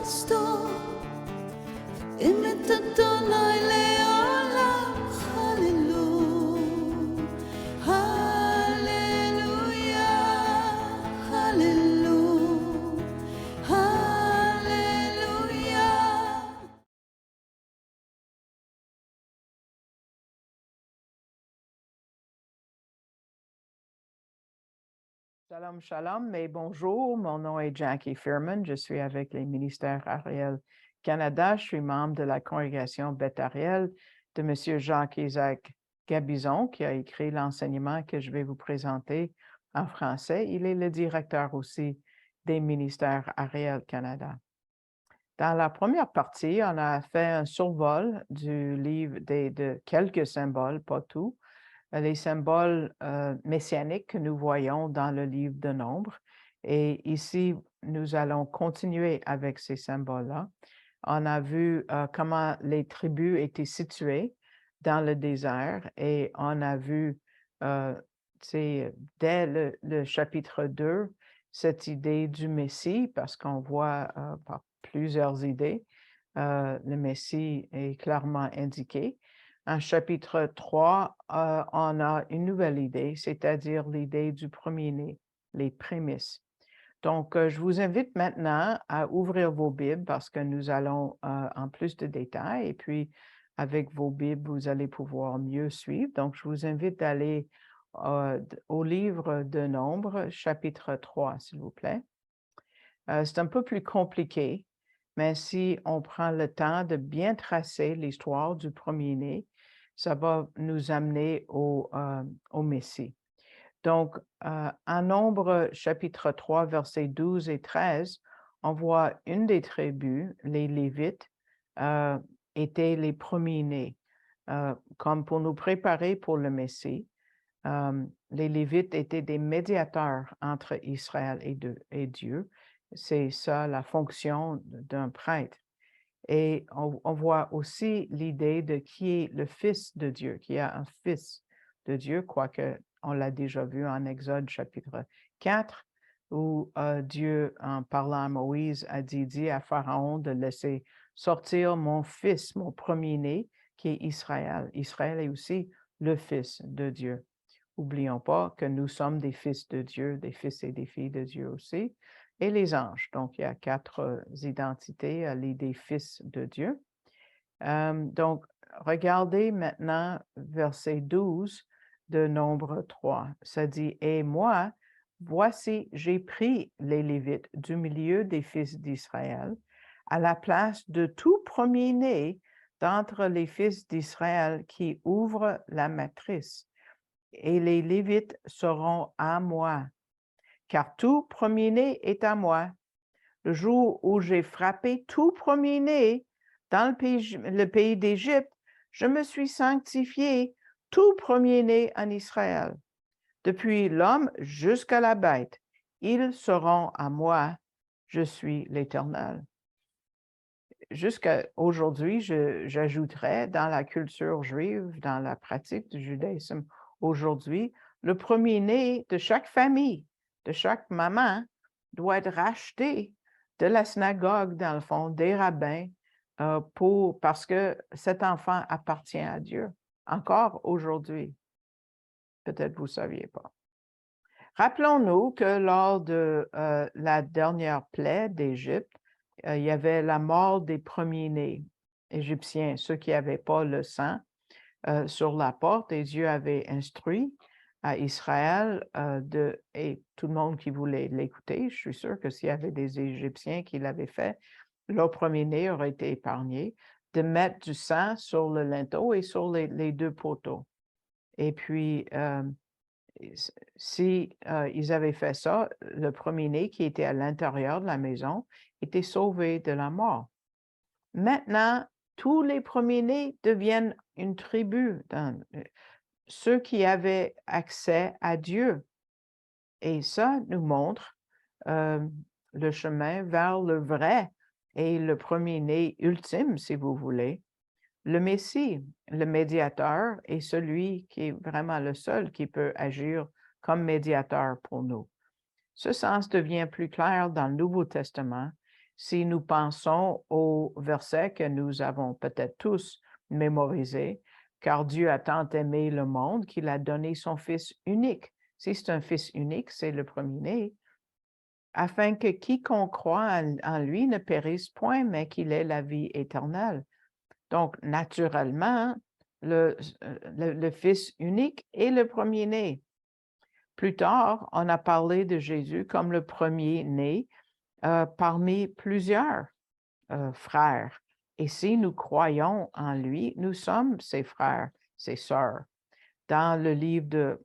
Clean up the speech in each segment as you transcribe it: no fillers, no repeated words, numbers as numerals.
pastor, imitadona ileola, hallelujah, hallelujah, hallelujah, hallelujah. Shalom, shalom, mais bonjour, mon nom est Jackie Furman, je suis avec les ministères Ariel Canada, je suis membre de la congrégation Beth Ariel de M. Jacques-Isaac Gabizon, qui a écrit l'enseignement que je vais vous présenter en français. Il est le directeur aussi des ministères Ariel Canada. Dans la première partie, on a fait un survol du livre de quelques symboles, pas tout, les symboles messianiques que nous voyons dans le livre de Nombres. Et ici, nous allons continuer avec ces symboles-là. On a vu comment les tribus étaient situées dans le désert et on a vu, dès le chapitre 2, cette idée du Messie, parce qu'on voit par plusieurs idées, le Messie est clairement indiqué. En chapitre 3, on a une nouvelle idée, c'est-à-dire l'idée du premier-né, les prémices. Donc, je vous invite maintenant à ouvrir vos Bibles parce que nous allons en plus de détails et puis avec vos Bibles, vous allez pouvoir mieux suivre. Donc, je vous invite d'aller au livre de Nombres, chapitre 3, s'il vous plaît. C'est un peu plus compliqué, mais si on prend le temps de bien tracer l'histoire du premier-né, ça va nous amener au Messie. Donc, en Nombre, chapitre 3, versets 12 et 13, on voit une des tribus, les Lévites, étaient les premiers-nés. Comme pour nous préparer pour le Messie, les Lévites étaient des médiateurs entre Israël et Dieu. C'est ça la fonction d'un prêtre. Et on voit aussi l'idée de qui est le Fils de Dieu, qui a un Fils de Dieu, quoique on l'a déjà vu en Exode chapitre 4, où Dieu, en parlant à Moïse, a dit à Pharaon de laisser sortir mon fils, mon premier-né, qui est Israël. Israël est aussi le Fils de Dieu. N'oublions pas que nous sommes des fils de Dieu, des fils et des filles de Dieu aussi, et les anges. Donc, il y a 4 identités à l'idée fils de Dieu. Donc, regardez maintenant verset 12 de Nombre 3. Ça dit, « Et moi, voici, j'ai pris les Lévites du milieu des fils d'Israël à la place de tout premier-né d'entre les fils d'Israël qui ouvrent la matrice. Et les Lévites seront à moi, car tout premier-né est à moi. Le jour où j'ai frappé tout premier-né dans le pays d'Égypte, je me suis sanctifié tout premier-né en Israël. Depuis l'homme jusqu'à la bête, ils seront à moi. Je suis l'Éternel. » Jusqu'à aujourd'hui, j'ajouterais dans la culture juive, dans la pratique du judaïsme aujourd'hui, le premier-né de chaque famille, de chaque maman, doit être racheté de la synagogue, dans le fond, des rabbins, parce que cet enfant appartient à Dieu, encore aujourd'hui. Peut-être vous ne saviez pas. Rappelons-nous que lors de la dernière plaie d'Égypte, il y avait la mort des premiers-nés égyptiens, ceux qui n'avaient pas le sang sur la porte, et Dieu avait instruit à Israël et tout le monde qui voulait l'écouter, je suis sûr que s'il y avait des Égyptiens qui l'avaient fait, leur premier-né aurait été épargné, de mettre du sang sur le linteau et sur les 2 poteaux. Et puis, si ils avaient fait ça, le premier-né qui était à l'intérieur de la maison était sauvé de la mort. Maintenant, tous les premiers-nés deviennent une tribu, ceux qui avaient accès à Dieu. Et ça nous montre le chemin vers le vrai et le premier-né ultime, si vous voulez, le Messie, le médiateur, est celui qui est vraiment le seul qui peut agir comme médiateur pour nous. Ce sens devient plus clair dans le Nouveau Testament. Si nous pensons au verset que nous avons peut-être tous mémorisé, car Dieu a tant aimé le monde qu'il a donné son Fils unique. Si c'est un Fils unique, c'est le premier-né, afin que quiconque croit en lui ne périsse point, mais qu'il ait la vie éternelle. Donc, naturellement, le Fils unique est le premier-né. Plus tard, on a parlé de Jésus comme le premier-né parmi plusieurs frères. Et si nous croyons en lui, nous sommes ses frères, ses sœurs. Dans le livre de,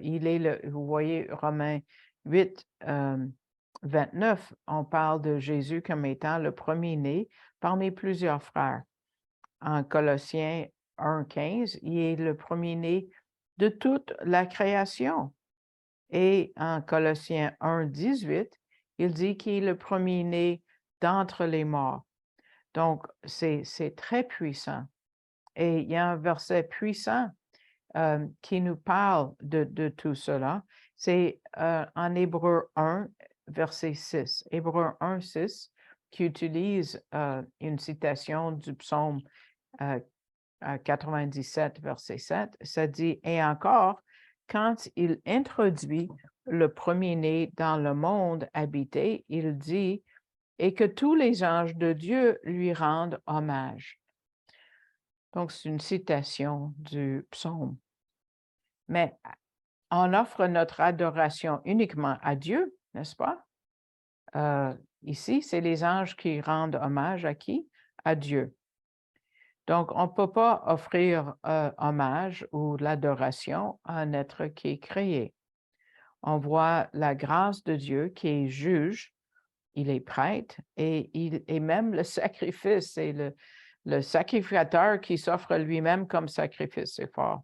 il est vous voyez, Romains 8, 29, on parle de Jésus comme étant le premier-né parmi plusieurs frères. En Colossiens 1, 15, il est le premier-né de toute la création. Et en Colossiens 1, 18, il dit qu'il est le premier-né d'entre les morts. Donc, c'est très puissant. Et il y a un verset puissant qui nous parle de tout cela. C'est en Hébreu 1, verset 6. Hébreu 1, 6, qui utilise une citation du psaume 97, verset 7. Ça dit, « Et encore, quand il introduit le premier-né dans le monde habité, il dit, et que tous les anges de Dieu lui rendent hommage. » Donc, c'est une citation du psaume. Mais on offre notre adoration uniquement à Dieu, n'est-ce pas? Ici, c'est les anges qui rendent hommage à qui? À Dieu. Donc, on ne peut pas offrir hommage ou l'adoration à un être qui est créé. On voit la grâce de Dieu qui est juge, il est prêtre, et même le sacrifice, c'est le sacrificateur qui s'offre lui-même comme sacrifice, c'est fort.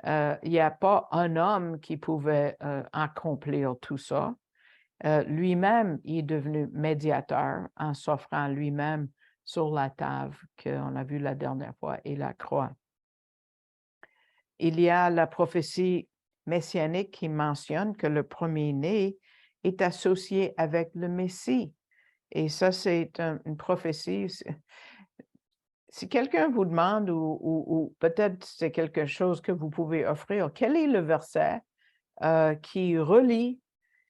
Il n'y a pas un homme qui pouvait accomplir tout ça. Lui-même, il est devenu médiateur en s'offrant lui-même sur la table qu'on a vue la dernière fois et la croix. Il y a la prophétie messianique qui mentionne que le premier-né est associé avec le Messie. Et ça, c'est une prophétie. Si quelqu'un vous demande, ou peut-être c'est quelque chose que vous pouvez offrir, quel est le verset qui relie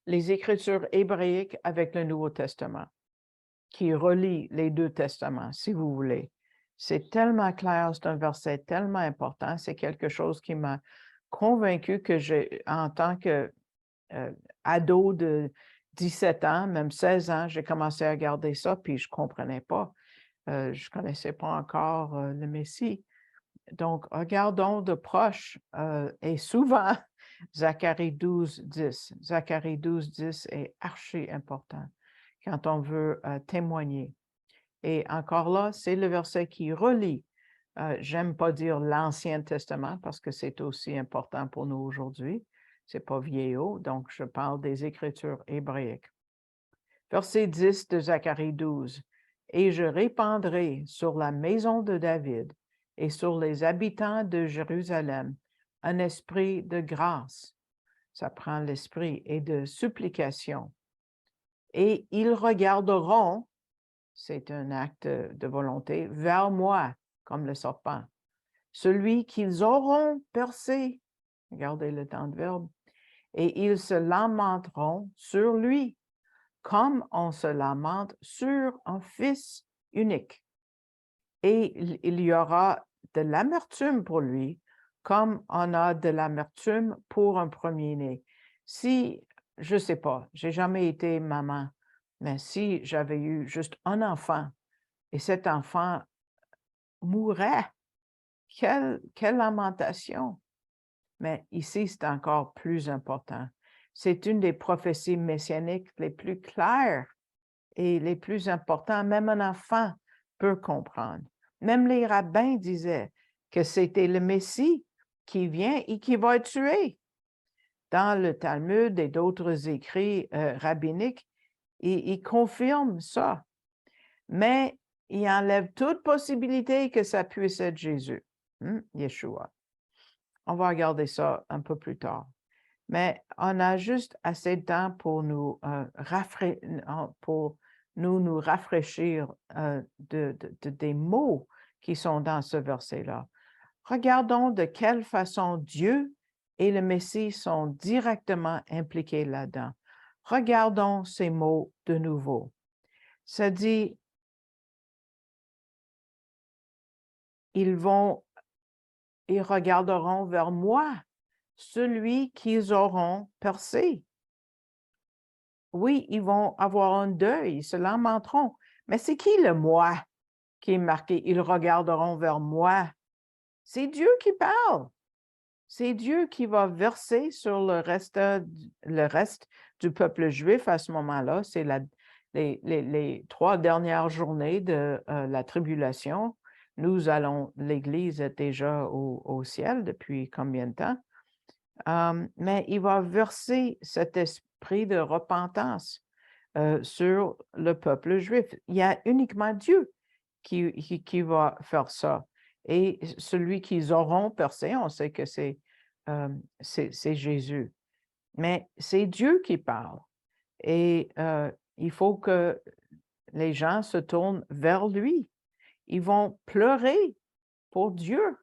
les Écritures hébraïques avec le Nouveau Testament, qui relie les deux testaments, si vous voulez? C'est tellement clair, c'est un verset tellement important, c'est quelque chose qui m'a convaincu que en tant que ado de 17 ans, même 16 ans, j'ai commencé à regarder ça, puis je ne comprenais pas. Je ne connaissais pas encore le Messie. Donc, regardons de proche et souvent Zacharie 12, 10. Zacharie 12, 10 est archi important quand on veut témoigner. Et encore là, c'est le verset qui relie. J'aime pas dire l'Ancien Testament parce que c'est aussi important pour nous aujourd'hui. C'est pas vieillot, donc je parle des Écritures hébraïques. Verset 10 de Zacharie 12. « Et je répandrai sur la maison de David et sur les habitants de Jérusalem un esprit de grâce. » Ça prend l'esprit et de supplication. « Et ils regarderont, c'est un acte de volonté, vers moi, comme le serpent, celui qu'ils auront percé. » Regardez le temps de verbe. « Et ils se lamenteront sur lui, comme on se lamente sur un fils unique. Et il y aura de l'amertume pour lui, comme on a de l'amertume pour un premier-né. » Si, je ne sais pas, j'ai jamais été maman, mais si j'avais eu juste un enfant et cet enfant mourait, quelle lamentation! Mais ici, c'est encore plus important. C'est une des prophéties messianiques les plus claires et les plus importantes. Même un enfant peut comprendre. Même les rabbins disaient que c'était le Messie qui vient et qui va être tué. Dans le Talmud et d'autres écrits rabbiniques, ils confirment ça. Mais il enlève toute possibilité que ça puisse être Jésus, Yeshua. On va regarder ça un peu plus tard. mais on a juste assez de temps pour nous rafraîchir des mots qui sont dans ce verset-là. Regardons de quelle façon Dieu et le Messie sont directement impliqués là-dedans. Regardons ces mots de nouveau. Ça dit, ils regarderont vers moi, celui qu'ils auront percé. Oui, ils vont avoir un deuil, ils se lamenteront. Mais c'est qui le moi qui est marqué? Ils regarderont vers moi. C'est Dieu qui parle. C'est Dieu qui va verser sur le reste du peuple juif à ce moment-là. C'est les 3 dernières journées de la tribulation. L'Église est déjà au ciel depuis combien de temps? Mais il va verser cet esprit de repentance sur le peuple juif. Il y a uniquement Dieu qui va faire ça. Et celui qu'ils auront percé, on sait que c'est Jésus. Mais c'est Dieu qui parle. Et il faut que les gens se tournent vers lui. Ils vont pleurer pour Dieu.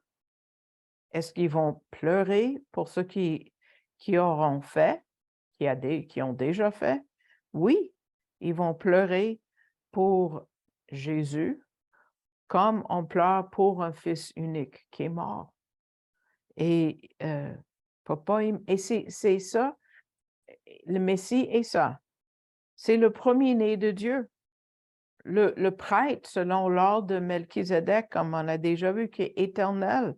Est-ce qu'ils vont pleurer pour ceux qui auront fait, qui ont déjà fait? Oui, ils vont pleurer pour Jésus, comme on pleure pour un fils unique qui est mort. Et c'est ça, le Messie est ça. C'est le premier-né de Dieu. Le prêtre, selon l'ordre de Melchizedek, comme on a déjà vu, qui est éternel,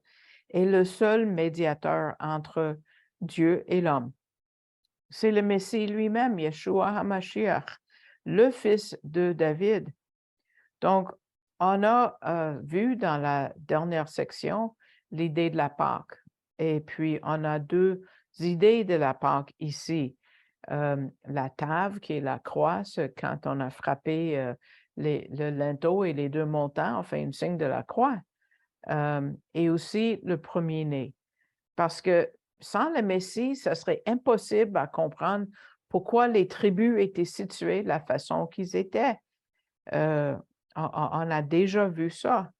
est le seul médiateur entre Dieu et l'homme. C'est le Messie lui-même, Yeshua HaMashiach, le fils de David. Donc, on a vu dans la dernière section l'idée de la Pâque. Et puis, on a 2 idées de la Pâque ici. La tave, qui est la croix, quand on a frappé le linteau et les 2 montants, on fait un signe de la croix. Et aussi le premier-né. Parce que sans le Messie, ce serait impossible à comprendre pourquoi les tribus étaient situées de la façon qu'ils étaient. On a déjà vu ça.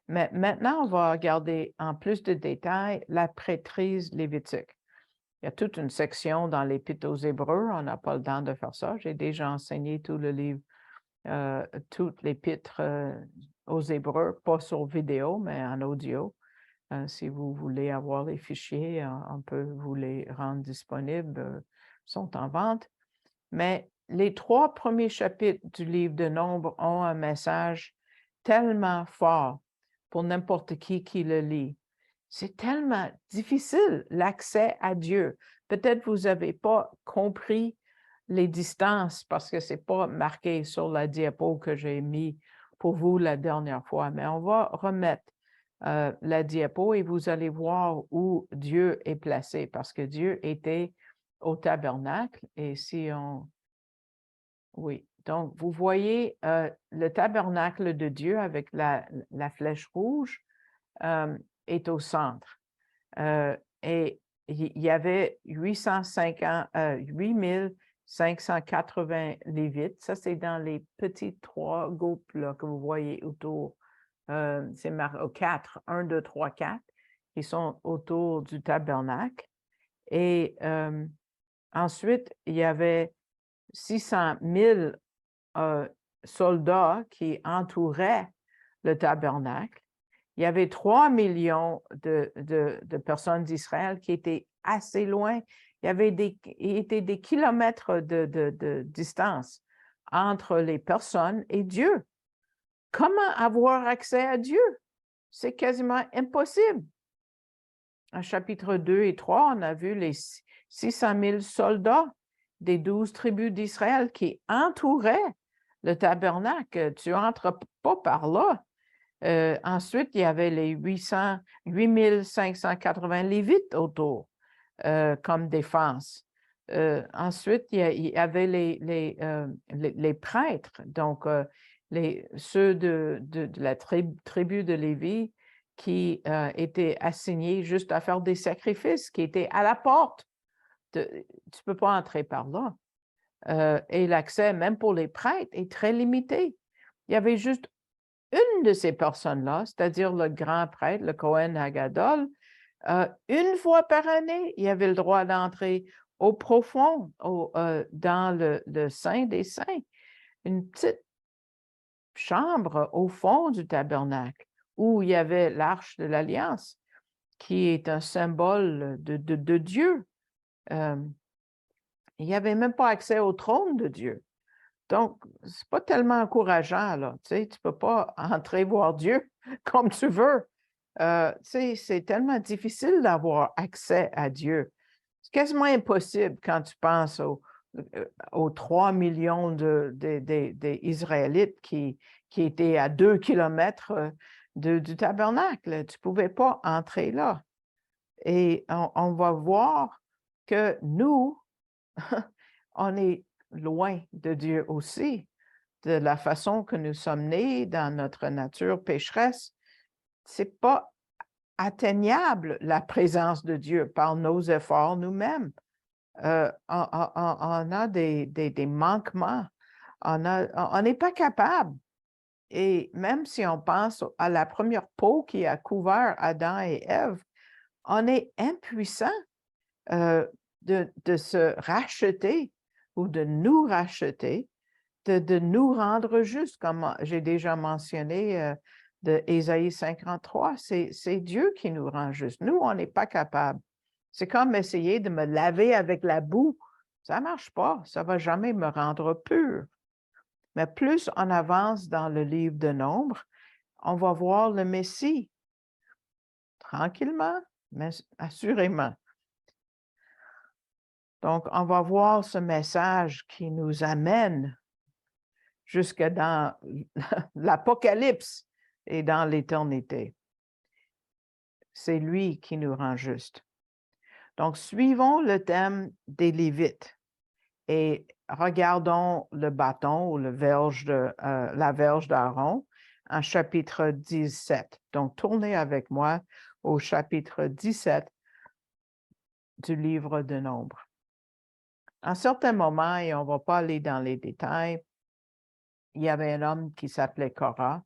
Mais maintenant, on va regarder en plus de détails la prêtrise lévitique. Il y a toute une section dans l'Épître aux Hébreux. On n'a pas le temps de faire ça. J'ai déjà enseigné tout le livre, toute l'Épître aux Hébreux, pas sur vidéo, mais en audio. Si vous voulez avoir les fichiers, on peut vous les rendre disponibles, sont en vente. Mais les 3 premiers chapitres du livre de Nombres ont un message tellement fort pour n'importe qui le lit. C'est tellement difficile, l'accès à Dieu. Peut-être vous n'avez pas compris les distances parce que ce n'est pas marqué sur la diapo que j'ai mis pour vous la dernière fois, mais on va remettre la diapo et vous allez voir où Dieu est placé parce que Dieu était au tabernacle et si on... Oui, donc vous voyez le tabernacle de Dieu avec la flèche rouge est au centre. Et il y avait 8580 Lévites. Ça, c'est dans les petits 3 groupes là, que vous voyez autour. C'est marqué 4, 1, 2, 3, 4, qui sont autour du tabernacle. Et ensuite, il y avait 600 000 soldats qui entouraient le tabernacle. Il y avait 3 millions de personnes d'Israël qui étaient assez loin. Il était des kilomètres de distance entre les personnes et Dieu. Comment avoir accès à Dieu? C'est quasiment impossible. En chapitre 2 et 3, on a vu les 600 000 soldats des 12 tribus d'Israël qui entouraient le tabernacle. Tu n'entres pas par là. Ensuite, il y avait les 8580 Lévites autour comme défense. Ensuite, il y avait les prêtres, donc ceux de la tribu de Lévi qui étaient assignés juste à faire des sacrifices, qui étaient à la porte tu ne peux pas entrer par là. Et l'accès, même pour les prêtres, est très limité. Il y avait juste une de ces personnes-là, c'est-à-dire le grand prêtre, le Cohen Hagadol, une fois par année, il avait le droit d'entrer au profond, dans le Saint des Saints, une petite chambre au fond du tabernacle où il y avait l'Arche de l'Alliance, qui est un symbole de Dieu. Il n'y avait même pas accès au trône de Dieu. Donc, c'est pas tellement encourageant, là. Tu sais, tu peux pas entrer voir Dieu comme tu veux. Tu sais, c'est tellement difficile d'avoir accès à Dieu. C'est quasiment impossible quand tu penses aux 3 millions des Israélites qui étaient à 2 kilomètres du tabernacle. Tu ne pouvais pas entrer là. Et on va voir que nous, on est loin de Dieu aussi, de la façon que nous sommes nés dans notre nature pécheresse. Ce n'est pas atteignable la présence de Dieu par nos efforts nous-mêmes. On a des manquements, on n'est pas capable. Et même si on pense à la première peau qui a couvert Adam et Ève, on est impuissant de se racheter ou de nous racheter, de nous rendre justes, comme j'ai déjà mentionné de Ésaïe 53. C'est Dieu qui nous rend justes. Nous, on n'est pas capable. C'est comme essayer de me laver avec la boue. Ça ne marche pas. Ça ne va jamais me rendre pur. Mais plus on avance dans le livre de Nombres, on va voir le Messie tranquillement, mais assurément. Donc, on va voir ce message qui nous amène jusque dans l'Apocalypse et dans l'éternité. C'est lui qui nous rend justes. Donc, suivons le thème des Lévites et regardons le bâton ou la verge d'Aaron en chapitre 17. Donc, tournez avec moi au chapitre 17 du livre de Nombres. À un certain moment, et on ne va pas aller dans les détails, il y avait un homme qui s'appelait Korah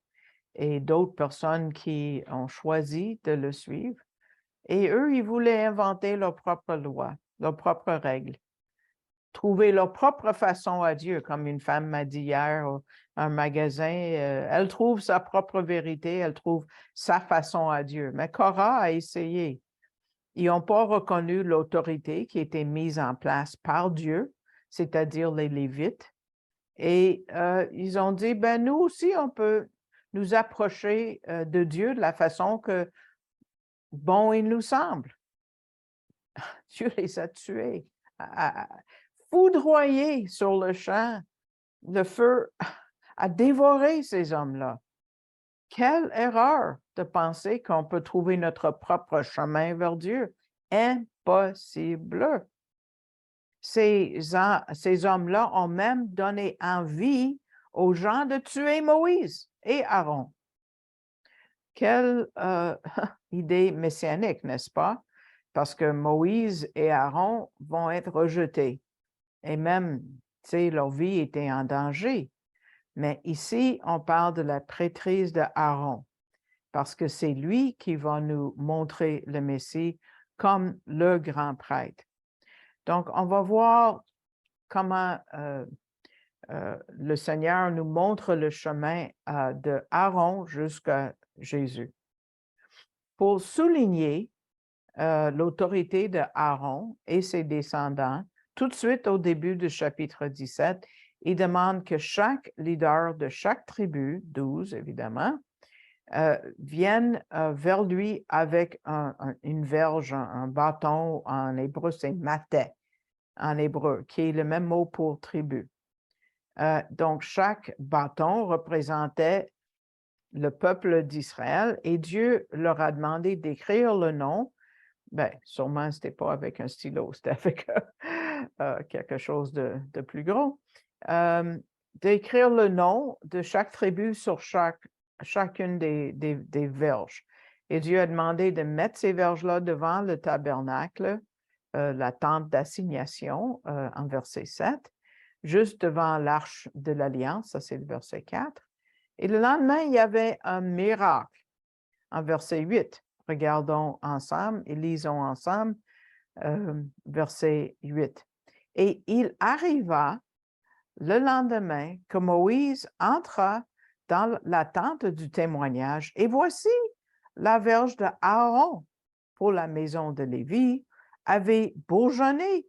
et d'autres personnes qui ont choisi de le suivre. Et eux, ils voulaient inventer leur propre loi, leurs propres règles, trouver leur propre façon à Dieu, comme une femme m'a dit hier au un magasin, elle trouve sa propre vérité, elle trouve sa façon à Dieu. Mais Korah a essayé. Ils n'ont pas reconnu l'autorité qui était mise en place par Dieu, c'est-à-dire les Lévites. Et ils ont dit, ben nous aussi, on peut nous approcher de Dieu de la façon que bon il nous semble. Dieu les a tués, foudroyés sur le champ. Le feu a dévoré ces hommes-là. Quelle erreur de penser qu'on peut trouver notre propre chemin vers Dieu. Impossible. Ces hommes-là ont même donné envie aux gens de tuer Moïse et Aaron. Quelle idée messianique, n'est-ce pas? Parce que Moïse et Aaron vont être rejetés. Et même, tu sais, leur vie était en danger. Mais ici, on parle de la prêtrise de Aaron, parce que c'est lui qui va nous montrer le Messie comme le grand prêtre. Donc, on va voir comment le Seigneur nous montre le chemin de Aaron jusqu'à Jésus. Pour souligner l'autorité de Aaron et ses descendants, tout de suite au début du chapitre 17, il demande que chaque leader de chaque tribu, 12 évidemment, vienne vers lui avec une verge, un bâton, en hébreu c'est maté, en hébreu, qui est le même mot pour tribu. Donc, chaque bâton représentait le peuple d'Israël et Dieu leur a demandé d'écrire le nom. Bien, sûrement, ce n'était pas avec un stylo, c'était avec quelque chose de plus gros. D'écrire le nom de chaque tribu sur chacune des verges. Et Dieu a demandé de mettre ces verges-là devant le tabernacle la tente d'assignation en verset 7, juste devant l'arche de l'Alliance, ça c'est le verset 4. Et le lendemain, il y avait un miracle en verset 8. Regardons ensemble et lisons ensemble verset 8. Et il arriva le lendemain que Moïse entra dans la tente du témoignage, et voici la verge de Aaron pour la maison de Lévi avait bourgeonné,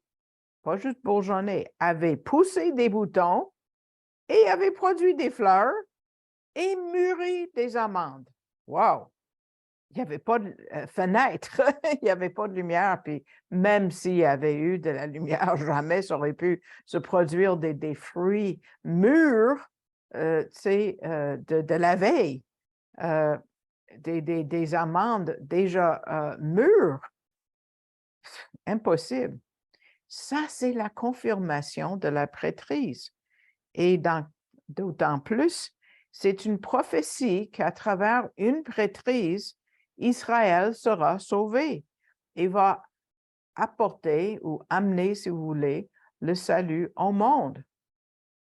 pas juste bourgeonné, avait poussé des boutons et avait produit des fleurs et mûri des amandes. Wow! Il n'y avait pas de fenêtre, il n'y avait pas de lumière, puis même s'il y avait eu de la lumière, jamais ça aurait pu se produire des fruits mûrs, de la veille, des amandes déjà mûres. Impossible. Ça, c'est la confirmation de la prêtrise. Et d'autant plus, c'est une prophétie qu'à travers une prêtrise, Israël sera sauvé et va apporter ou amener, si vous voulez, le salut au monde.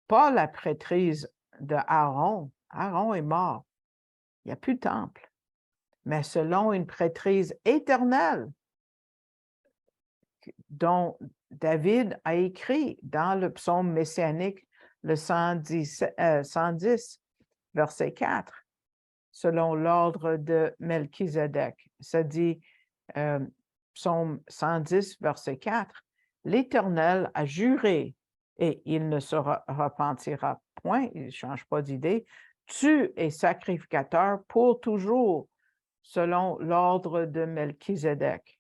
Pas la prêtrise de Aaron. Aaron est mort. Il n'y a plus de temple. Mais selon une prêtrise éternelle dont David a écrit dans le psaume messianique, le 110, verset 4, selon l'ordre de Melchizedek. Ça dit, psaume 110, verset 4, « L'Éternel a juré, et il ne se repentira point, il ne change pas d'idée, tu es sacrificateur pour toujours, selon l'ordre de Melchizedek. »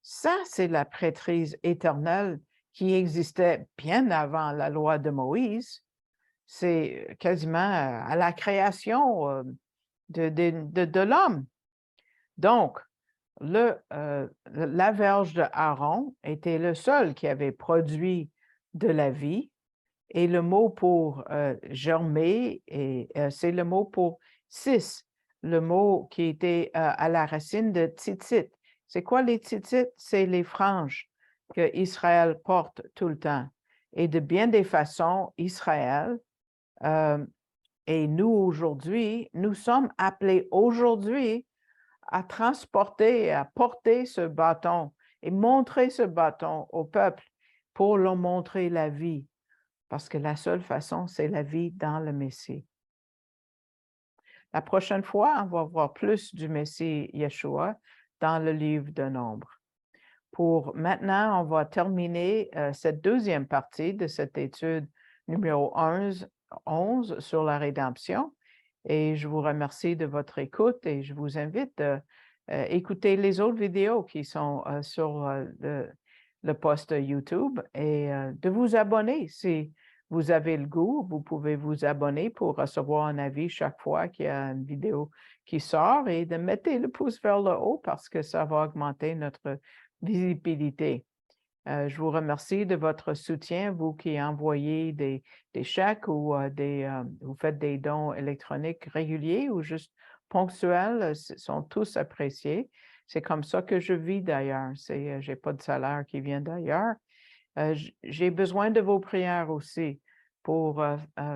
Ça, c'est la prêtrise éternelle qui existait bien avant la loi de Moïse. C'est quasiment à la création de l'homme. Donc, la verge de Aaron était le seul qui avait produit de la vie. Et le mot pour germer, c'est le mot pour six, le mot qui était à la racine de tzitzit. C'est quoi les tzitzit? C'est les franges que Israël porte tout le temps. Et de bien des façons, Israël, et nous aujourd'hui, nous sommes appelés aujourd'hui à transporter, à porter ce bâton et montrer ce bâton au peuple pour leur montrer la vie. Parce que la seule façon, c'est la vie dans le Messie. La prochaine fois, on va voir plus du Messie Yeshua dans le livre de Nombres. Pour maintenant, on va terminer cette deuxième partie de cette étude numéro 11 sur la rédemption. Et je vous remercie de votre écoute et je vous invite à écouter les autres vidéos qui sont sur le post YouTube et de vous abonner. Si vous avez le goût, vous pouvez vous abonner pour recevoir un avis chaque fois qu'il y a une vidéo qui sort et de mettre le pouce vers le haut parce que ça va augmenter notre visibilité. Je vous remercie de votre soutien, vous qui envoyez des chèques ou vous faites des dons électroniques réguliers ou juste ponctuels, sont tous appréciés. C'est comme ça que je vis d'ailleurs. Je n'ai pas de salaire qui vient d'ailleurs. J'ai besoin de vos prières aussi pour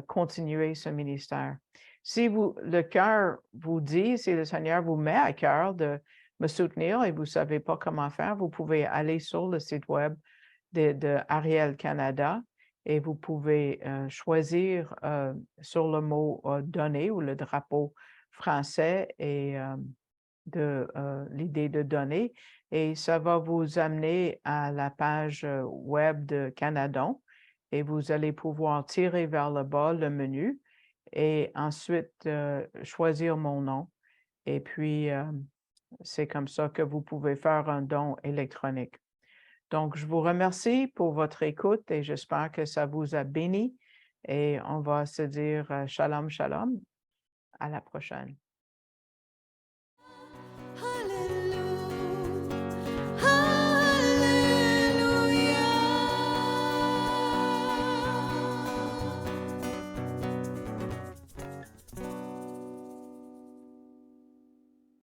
continuer ce ministère. Si le cœur vous dit, si le Seigneur vous met à cœur de me soutenir et vous ne savez pas comment faire, vous pouvez aller sur le site web de Ariel Canada et vous pouvez choisir sur le mot « donner » ou le drapeau français et l'idée de donner et ça va vous amener à la page web de Canadon et vous allez pouvoir tirer vers le bas le menu et ensuite choisir mon nom. Et puis, c'est comme ça que vous pouvez faire un don électronique. Donc, je vous remercie pour votre écoute et j'espère que ça vous a béni. Et on va se dire shalom, shalom. À la prochaine.